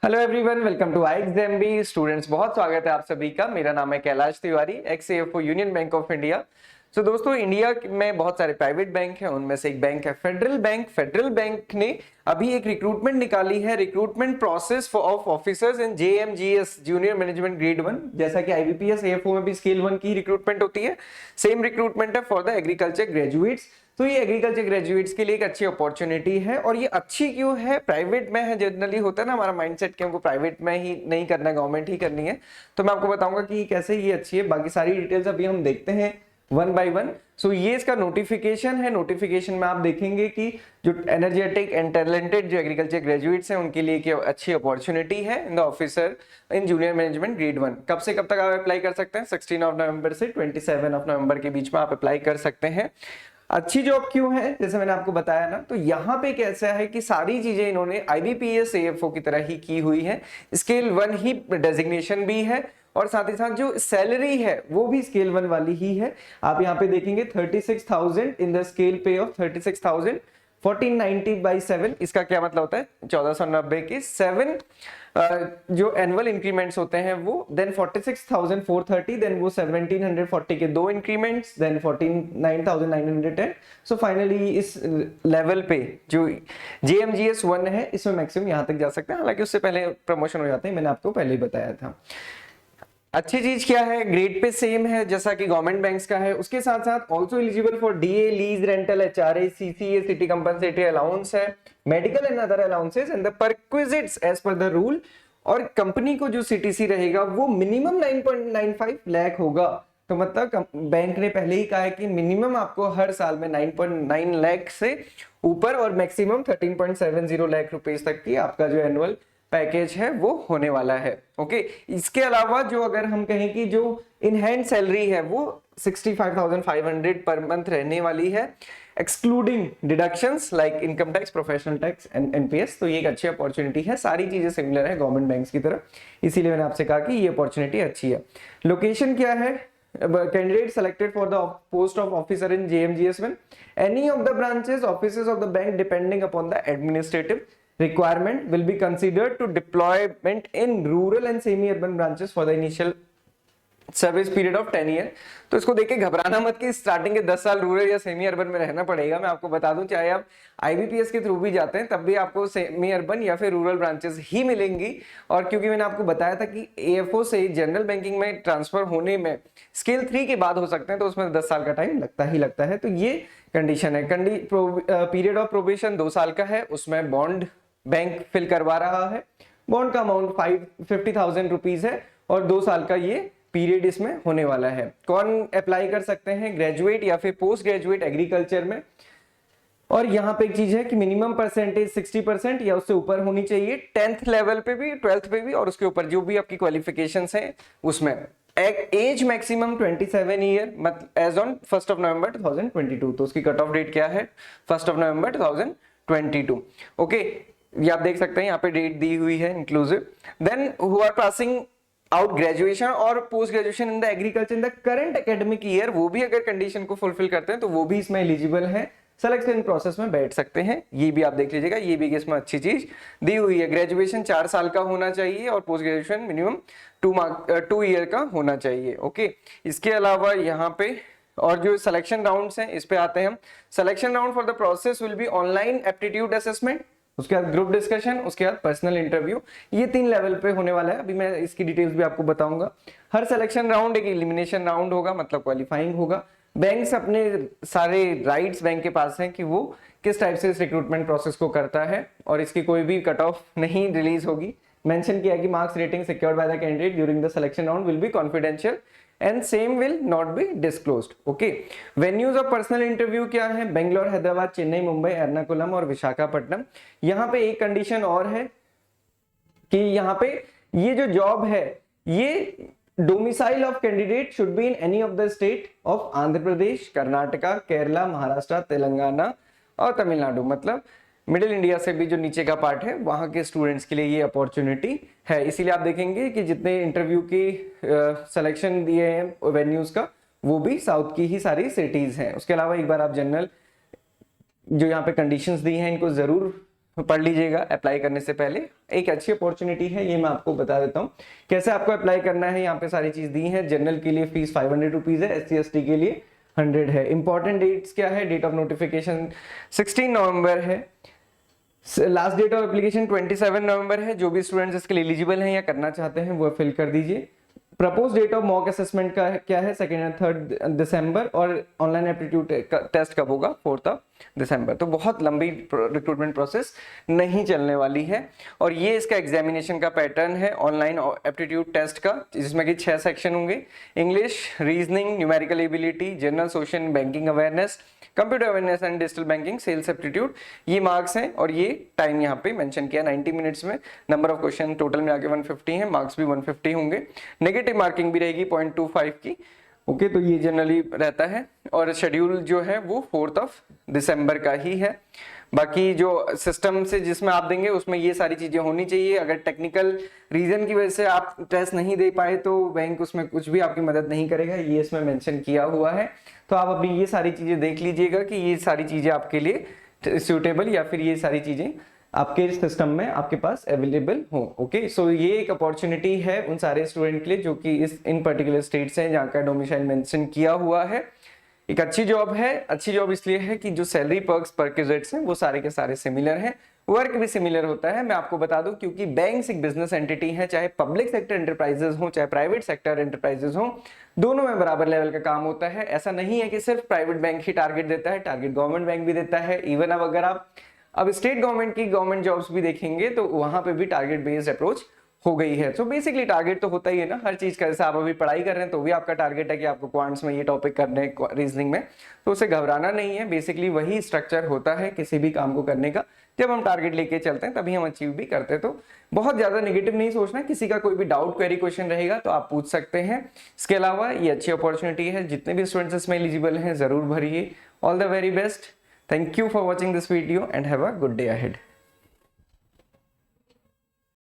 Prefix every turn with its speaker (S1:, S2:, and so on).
S1: Hello everyone, welcome to iExamB students. बहुत स्वागत है आप सभी का। मेरा नाम है Kailash Tiwari, ex AFO union bank of India. तो दोस्तों, इंडिया में बहुत सारे प्राइवेट बैंक हैं, उनमें से एक बैंक है फेडरल बैंक। फेडरल बैंक ने अभी एक रिक्रूटमेंट निकाली है, recruitment process of officers in JMGS junior management grade 1। जैसा कि आईबीपीएस एएफओ में भी स्केल 1 की रिक्रूटमेंट होती है, सेम रिक्रूटमेंट है फॉर द एग्रीकल्चर ग्रेजुएट्स। तो ये एग्रीकल्चर ग्रेजुएट्स के लिए एक अच्छी अपॉर्चुनिटी है। और ये अच्छी क्यों है? प्राइवेट में है, जनरली होता है ना हमारा माइंडसेट कि हमको प्राइवेट में ही नहीं करना है, गवर्नमेंट ही करनी है। तो मैं आपको बताऊंगा कि कैसे ये अच्छी है। बाकी सारी डिटेल्स अभी हम देखते हैं वन बाय वन। सो ये इसका नोटिफिकेशन है। नोटिफिकेशन में आप देखेंगे कि जो एनर्जेटिक एंड टैलेंटेड जो एग्रीकल्चर ग्रेजुएट्स हैं उनके लिए एक अच्छी अपॉर्चुनिटी है in the officer in junior management grade 1। कब से कब तक आप अप्लाई कर सकते हैं? 16 नवंबर से 27 नवंबर के बीच में आप अप्लाई कर सकते हैं। अच्छी जॉब क्यों है? जैसे मैंने आपको बताया ना, तो यहाँ पे कैसा है कि सारी चीजें इन्होंने आईबीपीएस एएफओ की तरह ही की हुई है। स्केल 1 ही डेजिग्नेशन भी है और साथ ही साथ जो सैलरी है वो भी स्केल 1 वाली ही है। आप यहाँ पे देखेंगे 36,000 इन द स्केल पे ऑफ 36,000 1490/7। इसका क्या मतलब होता है? 1490 के 7 जो एनुअल इंक्रीमेंट्स होते हैं वो, देन 46,430, देन वो 1740 के 2 इंक्रीमेंट्स, देन 49,910। सो फाइनली इस लेवल पे जो जेएमजीएस 1 है इसमें मैक्सिमम यहाँ तक जा सकते हैं। हालांकि उससे पहले प्रमोशन हो जाते हैं, मैंने आपको पहले ही बताया था। अच्छी चीज क्या है? ग्रेड पे सेम है जैसा कि गवर्नमेंट बैंक्स का है। उसके साथ साथ also eligible for DA, lease rental, HRA, CCA, city compensatory allowance है, medical and other allowances and the perquisites as per the rule. और कंपनी को जो सीटीसी रहेगा वो मिनिमम 9.95 लाख होगा। तो मतलब बैंक ने पहले ही कहा है कि मिनिमम आपको हर साल में 9.9 लाख से ऊपर और मैक्सिमम 13.70 लाख रुपए तक की आपका जो एनुअल पैकेज है वो होने वाला है। ओके, इसके अलावा जो अगर हम कहें कि जो इन हैंड सैलरी है वो 65,500 पर मंथ रहने वाली है, excluding deductions like income tax, professional tax and NPS. तो ये एक अच्छी अपॉर्चुनिटी है। सारी चीजें सिमिलर है गवर्नमेंट बैंक्स की तरह, इसीलिए मैंने आपसे कहा कि ये अपॉर्चुनिटी अच्छी है। लोकेशन क्या है? Candidate selected for the post of officer in JMGS1, any of the branches, offices of the bank depending upon the administrative requirement will be considered to deployment in rural and semi-urban branches for the initial service period of 10 year. तो इसको देख के घबराना मत कि starting के 10 साल rural या सेमी अर्बन में रहना पड़ेगा। मैं आपको बता दूं, चाहे आप आईबीपीएस के थ्रू भी जाते हैं तब भी आपको सेमी अर्बन या फिर रूरल ब्रांचेस ही मिलेंगी। और क्योंकि मैंने आपको बताया था कि एएफओ से जनरल बैंकिंग में ट्रांसफर होने में स्केल 3 के बाद हो सकते हैं, तो उसमें 10 साल का टाइम लगता ही लगता है। तो ये कंडीशन है। पीरियड ऑफ प्रोबेशन 2 साल का है, उसमें बॉन्ड बैंक फिल करवा रहा है। बॉन्ड का अमाउंट 50,000 रुपीज है और 2 साल का ये पीरियड इसमें होने वाला है। कौन अप्लाई कर सकते हैं? ग्रेजुएट या फिर पोस्ट ग्रेजुएट एग्रीकल्चर में। और यहाँ पे एक चीज है कि मिनिमम परसेंटेज 60% या उससे ऊपर होनी चाहिए 10th लेवल पे भी, 12th पे भी, और उसके ऊपर जो भी आपकी क्वालिफिकेशंस हैं उसमें। Age maximum 27 year age on 1 November 2022। तो उसकी कट ऑफ डेट क्या है? 1 नवंबर 2022। ओके, ये आप देख सकते हैं, यहाँ पे डेट दी हुई है inclusive. Then who are passing out graduation और post graduation in the agriculture in the current academic year, वो भी अगर कंडीशन को फुलफिल करते हैं तो वो भी इसमें एलिजिबल है, सिलेक्शन प्रोसेस में बैठ सकते हैं। ये भी आप देख लीजिएगा, ये भी इसमें अच्छी चीज दी हुई है। ग्रेजुएशन 4 साल का होना चाहिए और पोस्ट ग्रेजुएशन मिनिमम 2 ईयर का होना चाहिए। ओके, इसके अलावा यहाँ पे और जो सिलेक्शन राउंड्स हैं इस पे आते हैं हम। Selection round for the process will be online aptitude assessment, उसके बाद ग्रुप डिस्कशन, उसके बाद पर्सनल इंटरव्यू। ये 3 लेवल पे होने वाला है। अभी मैं इसकी डिटेल्स भी आपको बताऊंगा। हर सिलेक्शन राउंड एक एलिमिनेशन राउंड होगा, मतलब क्वालिफाइंग होगा। बैंक्स अपने सारे राइट्स बैंक के पास हैं कि वो किस टाइप से इस रिक्रूटमेंट प्रोसेस को करता है, और इसकी कोई भी कट ऑफ नहीं रिलीज होगी। मेंशन किया कि marks rating secured by the candidate during the selection round will be confidential and same will not be disclosed. Okay, venues of personal interview क्या है? बेंगलोर, हैदराबाद, चेन्नई, मुंबई, एर्नाकुलम और विशाखापट्टनम। यहाँ पे एक कंडीशन और है कि यहाँ पे ये जो जॉब है ये domicile of candidate should be in any of the state of Andhra Pradesh, Karnataka, Kerala, Maharashtra, Telangana और तमिलनाडु। मतलब मिडिल इंडिया से भी जो नीचे का पार्ट है वहां के स्टूडेंट्स के लिए ये अपॉर्चुनिटी है। इसीलिए आप देखेंगे कि जितने इंटरव्यू की सिलेक्शन दिए हैं वेन्यूज का, वो भी साउथ की ही सारी सिटीज हैं। उसके अलावा एक बार आप जनरल जो यहाँ पे कंडीशंस दी हैं इनको जरूर पढ़ लीजिएगा अप्लाई करने से पहले। एक अच्छी अपॉर्चुनिटी है, ये मैं आपको बता देता हूँ कैसे आपको अप्लाई करना है। यहाँ पे सारी चीज दी है। जनरल के लिए फीस 500 रुपीज है, SC/ST के लिए 100 है। इंपॉर्टेंट डेट्स क्या है? डेट ऑफ नोटिफिकेशन 16 नवंबर है। लास्ट डेट ऑफ एप्लीकेशन 27 नवंबर है। जो भी स्टूडेंट्स इसके लिए एलिजिबल हैं या करना चाहते हैं वो फिल कर दीजिए। Propose date of mock assessment का क्या है? 2 एंड 3 दिसंबर। और ऑनलाइन एप्टीट्यूड टेस्ट कब होगा? 4 दिसंबर। तो बहुत लंबी रिक्रूटमेंट प्रोसेस नहीं चलने वाली है। और ये इसका एग्जामिनेशन का पैटर्न है ऑनलाइन एप्टीट्यूड टेस्ट का, जिसमें कि 6 सेक्शन होंगे। English, reasoning, numerical ability, general, social, banking awareness, computer awareness and digital banking, sales aptitude, ये मार्क्स हैं। और ये टाइम यहाँ पे मेंशन किया 90 मिनट्स में। नंबर ऑफ क्वेश्चन टोटल में आके 150 है, मार्क्स भी 150 होंगे। नेगेटिव मार्किंग भी रहेगी 0.25 की। ओके, तो ये जनरली रहता है। और शेड्यूल जो है वो 4 दिसंबर का ही है। बाकी जो सिस्टम से जिसमें आप देंगे उसमें ये सारी चीजें होनी चाहिए। अगर टेक्निकल रीजन की वजह से आप टेस्ट नहीं दे पाए तो बैंक उसमें कुछ भी आपकी मदद नहीं करेगा, ये इसमें मेंशन किया हुआ है। तो आप अपनी ये सारी चीजें देख लीजिएगा कि ये सारी चीजें आपके लिए सूटेबल या फिर ये सारी चीजें आपके सिस्टम में आपके पास अवेलेबल हो। ओके, सो ये एक अपॉर्चुनिटी है उन सारे स्टूडेंट के लिए जो कि इस इन पर्टिकुलर स्टेट्स हैं जहाँ का डोमिसाइल मेंशन किया हुआ है। एक अच्छी जॉब है। अच्छी जॉब इसलिए है कि जो सैलरी पर्क्स परक्विजिट्स हैं वो सारे के सारे सिमिलर हैं, वर्क भी सिमिलर होता है। मैं आपको बता दूं क्योंकि बैंक एक बिजनेस एंटिटी है, चाहे पब्लिक सेक्टर एंटरप्राइजेस हो चाहे प्राइवेट सेक्टर एंटरप्राइजेस हो, दोनों में बराबर लेवल का काम होता है। ऐसा नहीं है कि सिर्फ प्राइवेट बैंक ही टारगेट देता है, टारगेट गवर्नमेंट बैंक भी देता है। इवन अब अगर आप स्टेट गवर्नमेंट की गवर्नमेंट जॉब्स भी देखेंगे तो वहां पे भी टारगेट बेस्ड अप्रोच हो गई है। तो बेसिकली टारगेट तो होता ही है ना हर चीज का। जैसे आप अभी पढ़ाई कर रहे हैं तो भी आपका टारगेट है कि आपको क्वांट्स में ये टॉपिक करने हैं, रीजनिंग में, तो उसे घबराना नहीं है। बेसिकली वही स्ट्रक्चर होता है किसी भी काम को करने का। जब हम टारगेट लेके चलते हैं तभी हम अचीव भी करते हैं। तो बहुत ज्यादा नेगेटिव नहीं सोचना। किसी का कोई भी डाउट क्वेरी क्वेश्चन रहेगा तो आप पूछ सकते हैं। इसके अलावा ये अच्छी अपॉर्चुनिटी है, जितने भी स्टूडेंट्स इसमें एलिजिबल हैं जरूर भरिए। All the very best. Thank you for watching this video and have a good day ahead.